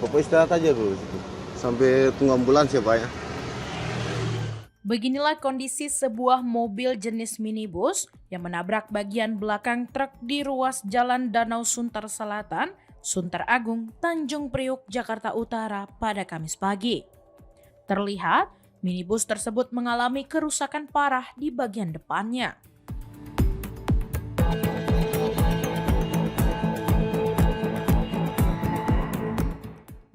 Bapak istirahat aja dulu situ. Sampai tunggu ambulans ya Pak ya. Beginilah kondisi sebuah mobil jenis minibus yang menabrak bagian belakang truk di ruas Jalan Danau Sunter Selatan, Sunter Agung, Tanjung Priuk, Jakarta Utara pada Kamis pagi. Terlihat, minibus tersebut mengalami kerusakan parah di bagian depannya.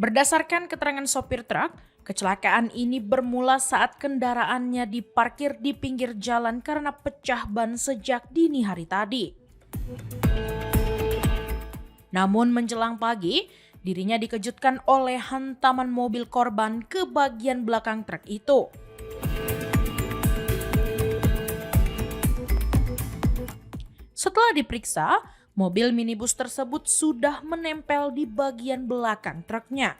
Berdasarkan keterangan sopir truk, kecelakaan ini bermula saat kendaraannya diparkir di pinggir jalan karena pecah ban sejak dini hari tadi. Namun menjelang pagi, dirinya dikejutkan oleh hantaman mobil korban ke bagian belakang truk itu. Setelah diperiksa, mobil minibus tersebut sudah menempel di bagian belakang truknya.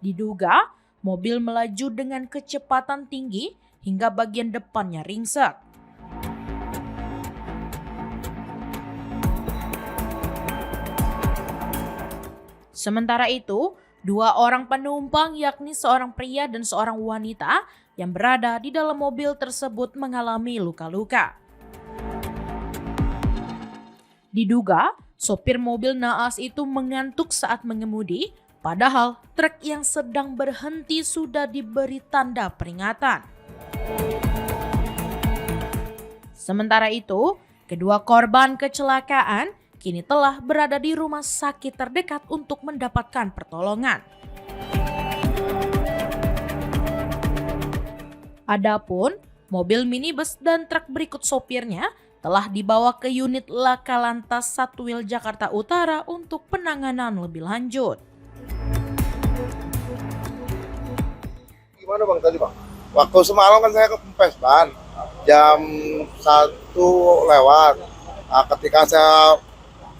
Diduga, mobil melaju dengan kecepatan tinggi hingga bagian depannya ringsek. Sementara itu, dua orang penumpang yakni seorang pria dan seorang wanita yang berada di dalam mobil tersebut mengalami luka-luka. Diduga, sopir mobil naas itu mengantuk saat mengemudi, padahal truk yang sedang berhenti sudah diberi tanda peringatan. Sementara itu, kedua korban kecelakaan kini telah berada di rumah sakit terdekat untuk mendapatkan pertolongan. Adapun mobil minibus dan truk berikut sopirnya telah dibawa ke unit Laka Lantas Satwil Jakarta Utara untuk penanganan lebih lanjut. Gimana Bang tadi Bang? Waktu semalam kan saya ke Pempes jam 1 lewat. Nah, ketika saya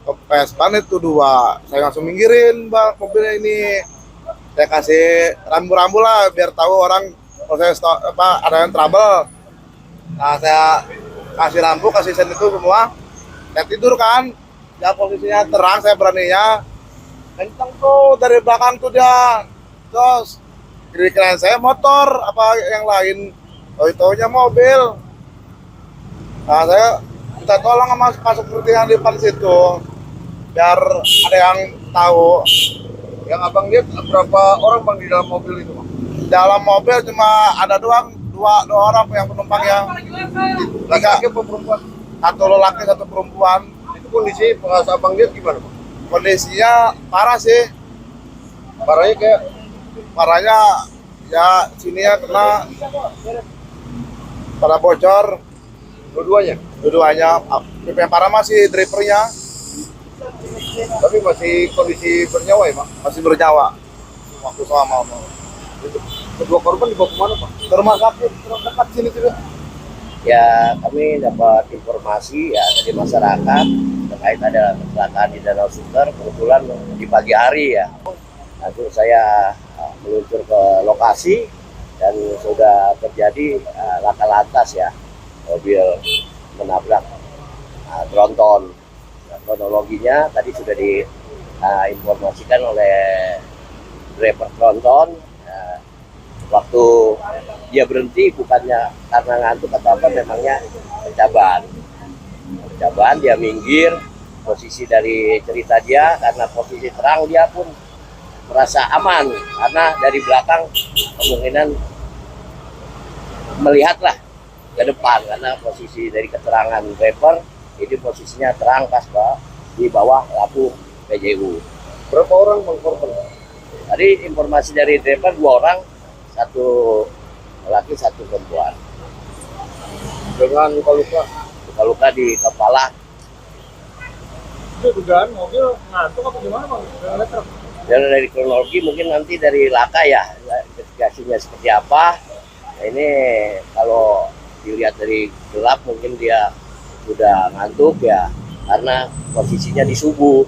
ke Pespan itu 2, saya langsung minggirin Bang mobilnya ini. Saya kasih rambu-rambu lah biar tahu orang kalau saya ada yang trouble. Nah saya kasih rambu, kasih sen itu semua. Saya tidur kan, ya posisinya terang, saya beraninya kenceng tuh dari belakang tuh dia. Terus kiri kanan saya motor, apa yang lain, taunya mobil. Nah saya minta tolong sama Pak Sekuriti yang di depan situ, biar ada yang tahu. Yang abang lihat berapa orang Bang di dalam mobil itu Bang? Dalam mobil cuma ada dua orang yang penumpang yang Laki-laki apa perempuan? satu lelaki satu perempuan. Itu kondisi pas abang lihat gimana Bang? Kondisinya parah sih, Parahnya kayak parahnya ya sini ya kena pada bocor dua-duanya, dua-duanya. Yang parah masih drivernya, tapi masih kondisi bernyawa ya Bang? masih bernyawa waktu sama Itu kedua korban dibawa kemana Pak? ke rumah sakit dekat sini juga. Ya, kami dapat informasi ya dari masyarakat terkait ada kecelakaan di Danau Sunter kebetulan di pagi hari ya. Lalu saya meluncur ke lokasi dan sudah terjadi laka lantas ya, mobil menabrak tronton. Kronologinya tadi sudah diinformasikan oleh driver tronton. Waktu dia berhenti bukannya karena ngantuk atau apa, memangnya pecaban dia minggir. Posisi dari cerita dia karena posisi terang, dia pun merasa aman karena dari belakang kemungkinan melihatlah ke depan karena posisi dari keterangan driver ini posisinya terang pas di bawah lampu PJU. Berapa orang Bang korban? Tadi informasi dari driver 2 orang, 1 laki 1 perempuan. Dengan Luka-luka di kepala. Itu dugaan mobil ngantuk apa gimana Bang? Dan dari kronologi mungkin nanti dari laka ya, investigasinya seperti apa. Nah, ini kalau dilihat dari gelap mungkin dia sudah ngantuk ya, karena posisinya di subuh.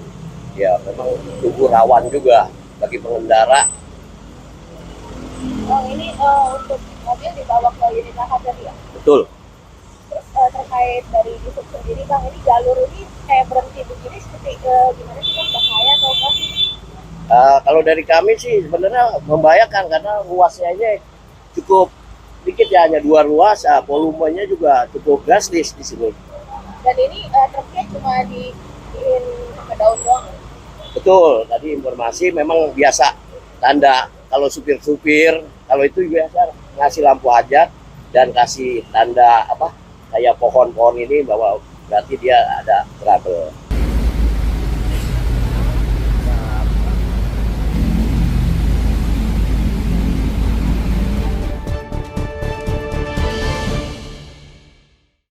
ya memang tubuh rawan juga bagi pengendara. Bang, ini untuk mobil dibawa ke unit laka tadi ya? Betul. Terus terkait dari Yusuf sendiri Bang, ini jalur ini kayak berhenti begini seperti gimana sih Bang, bahaya atau enggak sih? Kalau dari kami sih sebenarnya membahayakan karena luasnya aja cukup dikit ya, hanya 2 ruas, volumenya juga cukup drastis di sini. Dan ini truknya cuma diin ke daun doang. Betul, tadi informasi memang biasa tanda kalau supir-supir, kalau itu biasa ngasih lampu hajat dan kasih tanda apa kayak pohon-pohon ini bahwa berarti dia ada trouble.